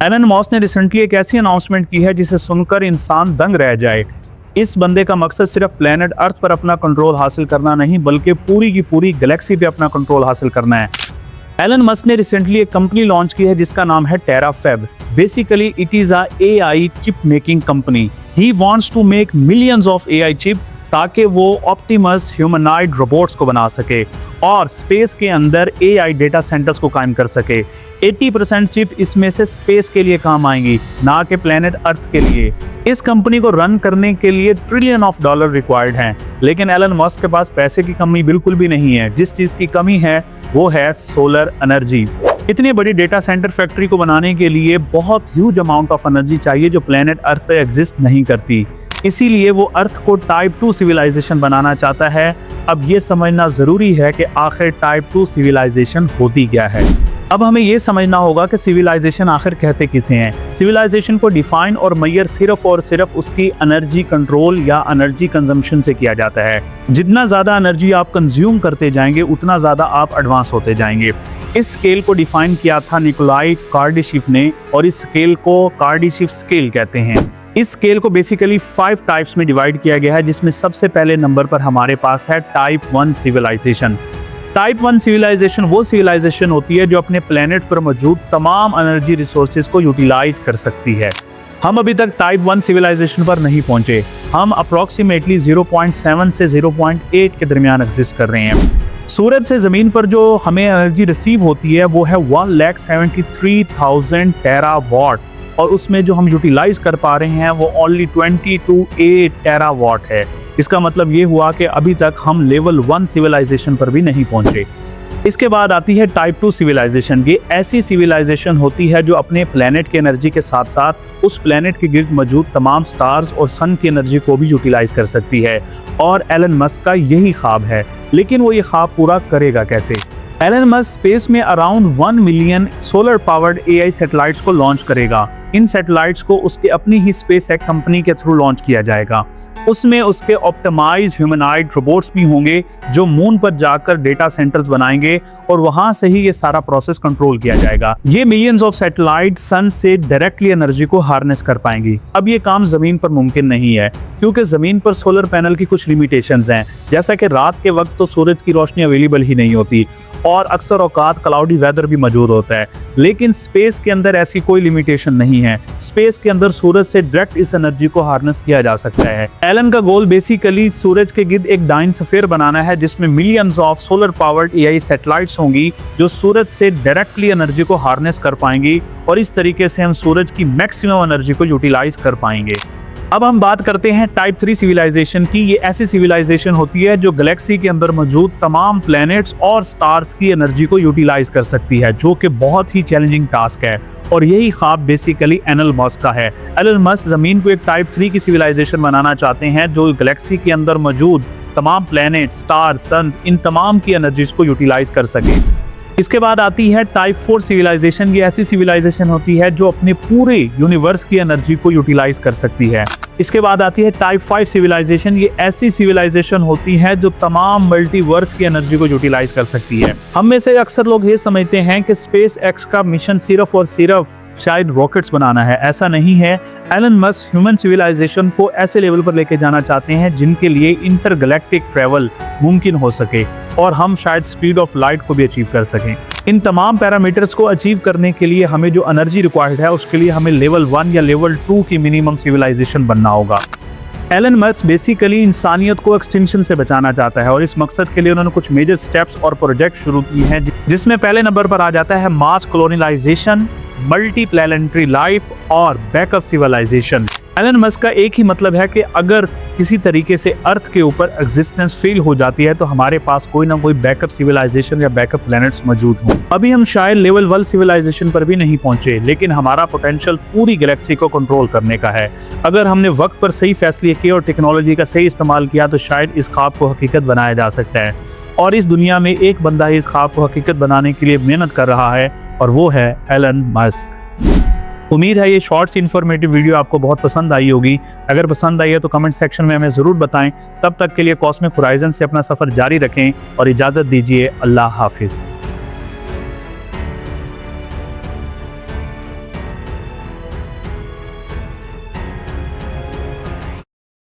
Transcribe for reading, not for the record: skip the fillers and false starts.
Elon Musk ने recently एक ऐसी अनाउंसमेंट की है जिसे सुनकर इंसान दंग रह जाए। इस बंदे का मकसद सिर्फ प्लेनेट अर्थ पर अपना कंट्रोल हासिल करना नहीं, बल्कि पूरी की पूरी गैलेक्सी पे अपना कंट्रोल हासिल करना है। एलन मस्क ने रिसेंटली एक कंपनी लॉन्च की है जिसका नाम है Terafab. Basically it is a AI chip making company. He wants to make millions of AI chip ताकि वो ऑप्टिमस ह्यूमनॉइड रोबोट्स को बना सके और स्पेस के अंदर एआई डेटा सेंटर्स को कायम कर सके। 80% चिप इसमें से स्पेस के लिए काम आएंगी, ना कि प्लेनेट अर्थ के लिए। इस कंपनी को रन करने के लिए $1 ट्रिलियन रिक्वायर्ड हैं, लेकिन एलन मस्क के पास पैसे की कमी बिल्कुल भी नहीं है। जिस चीज़ की कमी है वो है सोलर एनर्जी। इतनी बड़ी डेटा सेंटर फैक्ट्री को बनाने के लिए बहुत ह्यूज अमाउंट ऑफ एनर्जी चाहिए जो प्लेनेट अर्थ पे एग्जिस्ट नहीं करती। इसीलिए वो अर्थ को टाइप 2 सिविलाइजेशन बनाना चाहता है। अब ये समझना जरूरी है कि आखिर टाइप 2 सिविलाइजेशन होती क्या है। अब हमें ये समझना होगा कि सिविलाइजेशन आखिर कहते किसे हैं। सिविलाइजेशन को डिफाइन और मेजर सिर्फ और सिर्फ उसकी एनर्जी कंट्रोल या एनर्जी कंजम्पशन से किया जाता है। जितना ज़्यादा एनर्जी आप कंज्यूम करते जाएंगे उतना ज़्यादा आप एडवांस होते जाएंगे। इस स्केल को डिफाइन किया था निकोलाई कार्डिशिफ ने और इस स्केल को कार्डिशिफ स्केल कहते हैं। इस स्केल को बेसिकली 5 टाइप्स में डिवाइड किया गया है, जिसमें सबसे पहले नंबर पर हमारे पास है टाइप 1 सिविलाइजेशन। टाइप 1 सिविलाइजेशन वो सिविलाइजेशन होती है जो अपने प्लेनेट पर मौजूद तमाम एनर्जी रिसोर्सेज को यूटिलाइज कर सकती है। हम अभी तक टाइप 1 सिविलाइजेशन पर नहीं पहुंचे। हम अप्रोक्सीमेटली 0.7 से 0.8 के दरमियान एग्जिस्ट कर रहे हैं। सूरज से ज़मीन पर जो हमें एनर्जी रिसीव होती है वो है 1,73,000 टेरावाट और उसमें जो हम यूटिलाइज कर पा रहे हैं वो ओनली 22 टेरावाट है। इसका मतलब ये हुआ कि अभी तक हम लेवल 1 सिविलाइजेशन पर भी नहीं पहुंचे। इसके बाद आती है टाइप 2 सिविलाइजेशन। ये ऐसी सिविलाइजेशन होती है जो अपने प्लेनेट की एनर्जी के साथ साथ उस प्लेनेट के गिर्द मौजूद तमाम स्टार्स और सन की एनर्जी को भी यूटिलाइज कर सकती है। और एलन मस्क का यही ख्वाब है, लेकिन वो ये ख्वाब पूरा करेगा कैसे? एलन मस्क स्पेस में around 1 million solar powered AI satellites को लॉन्च करेगा। इन सैटेलाइट्स को उसके अपनी ही स्पेस एक्स कंपनी के थ्रू लॉन्च किया जाएगा। उसमें उसके ऑप्टिमाइज ह्यूमनॉइड रोबोट्स भी होंगे जो मून पर जाकर डेटा सेंटर्स बनाएंगे और वहां से ही ये सारा प्रोसेस कंट्रोल किया जाएगा। ये मिलियंस ऑफ सैटेलाइट सन से डायरेक्टली एनर्जी को हार्नेस कर पाएंगी। अब ये काम जमीन पर मुमकिन नहीं है क्योंकि जमीन पर सोलर पैनल की कुछ लिमिटेशंस हैं, जैसा कि रात के वक्त तो सूरज की रोशनी अवेलेबल ही नहीं होती और अक्सर औकात क्लाउडी वेदर भी मौजूद होता है। लेकिन स्पेस के अंदर ऐसी कोई लिमिटेशन नहीं है। स्पेस के अंदर सूरज से डायरेक्ट इस एनर्जी को हार्नेस किया जा सकता है। एलन का गोल बेसिकली सूरज के गिर्द एक डायनासोफियर बनाना है जिसमें millions of solar powered AI satellites होंगी जो सूरज से डायरेक्टली एनर्जी को हार्नेस कर पाएंगी और इस तरीके से हम सूरज की मैक्सिमम एनर्जी को यूटिलाइज कर पाएंगे। अब हम बात करते हैं टाइप 3 सिविलाइजेशन की। ये ऐसी सिविलाइजेशन होती है जो गैलेक्सी के अंदर मौजूद तमाम प्लैनेट्स और स्टार्स की एनर्जी को यूटिलाइज कर सकती है, जो कि बहुत ही चैलेंजिंग टास्क है और यही ख्वाब बेसिकली एलन मस्क का है। एलन मस्क जमीन को एक टाइप 3 की सिविलाइजेशन बनाना चाहते हैं जो गैलेक्सी के अंदर मौजूद तमाम प्लैनेट, स्टार, सन, इन तमाम की एनर्जीज को यूटिलाइज कर सके। इसके बाद आती है टाइप 4 सिविलाइजेशन। ये ऐसी सिविलाइजेशन होती है जो अपने पूरे यूनिवर्स की एनर्जी को यूटिलाइज कर सकती है। इसके बाद आती है टाइप 5 सिविलाइजेशन। ये ऐसी सिविलाइजेशन होती है जो तमाम मल्टीवर्स की एनर्जी को यूटिलाइज कर सकती है। हम में से अक्सर लोग ये समझते हैं कि स्पेस एक्स का मिशन सिर्फ और सिर्फ शायद रॉकेट्स बनाना है। ऐसा नहीं है। एलन मस्क ह्यूमन सिविलाइजेशन को ऐसे लेवल पर लेके जाना चाहते हैं जिनके लिए इंटरगैलेक्टिक ट्रैवल मुमकिन हो सके और हम शायद स्पीड ऑफ लाइट को भी अचीव कर सकें। इन तमाम पैरामीटर्स को अचीव करने के लिए हमें जो एनर्जी रिक्वायर्ड है उसके लिए हमें लेवल 1 या लेवल 2 की मिनिमम सिविलाइजेशन बनना होगा। एलन मस्क बेसिकली इंसानियत को एक्सटिंक्शन से बचाना चाहता है और इस मकसद के लिए उन्होंने कुछ मेजर स्टेप्स और प्रोजेक्ट शुरू किए हैं, जिसमें पहले नंबर पर आ जाता है मास कॉलोनाइजेशन, मल्टी प्लैनेटरी लाइफ और बैकअप सिविलाइजेशन। एलन मस्क का एक ही मतलब है कि अगर किसी तरीके से अर्थ के ऊपर एग्जिस्टेंस फेल हो जाती है तो हमारे पास कोई ना कोई बैकअप सिविलाइजेशन या बैकअप प्लैनेट्स मौजूद हों। अभी हम शायद लेवल 1 सिविलाइजेशन पर भी नहीं पहुंचे, लेकिन हमारा पोटेंशियल पूरी गैलेक्सी को कंट्रोल करने का है। अगर हमने वक्त पर सही फैसले किए और टेक्नोलॉजी का सही इस्तेमाल किया तो शायद इस ख्वाब को हकीकत बनाया जा सकता है। और इस दुनिया में एक बंदा ही इस ख्वाब को हकीकत बनाने के लिए मेहनत कर रहा है और वो है एलन मस्क। उम्मीद है ये शॉर्ट्स इन्फॉर्मेटिव वीडियो आपको बहुत पसंद आई होगी। अगर पसंद आई है तो कमेंट सेक्शन में हमें ज़रूर बताएं। तब तक के लिए कॉस्मिक होराइजन से अपना सफ़र जारी रखें और इजाज़त दीजिए। अल्लाह हाफिज़।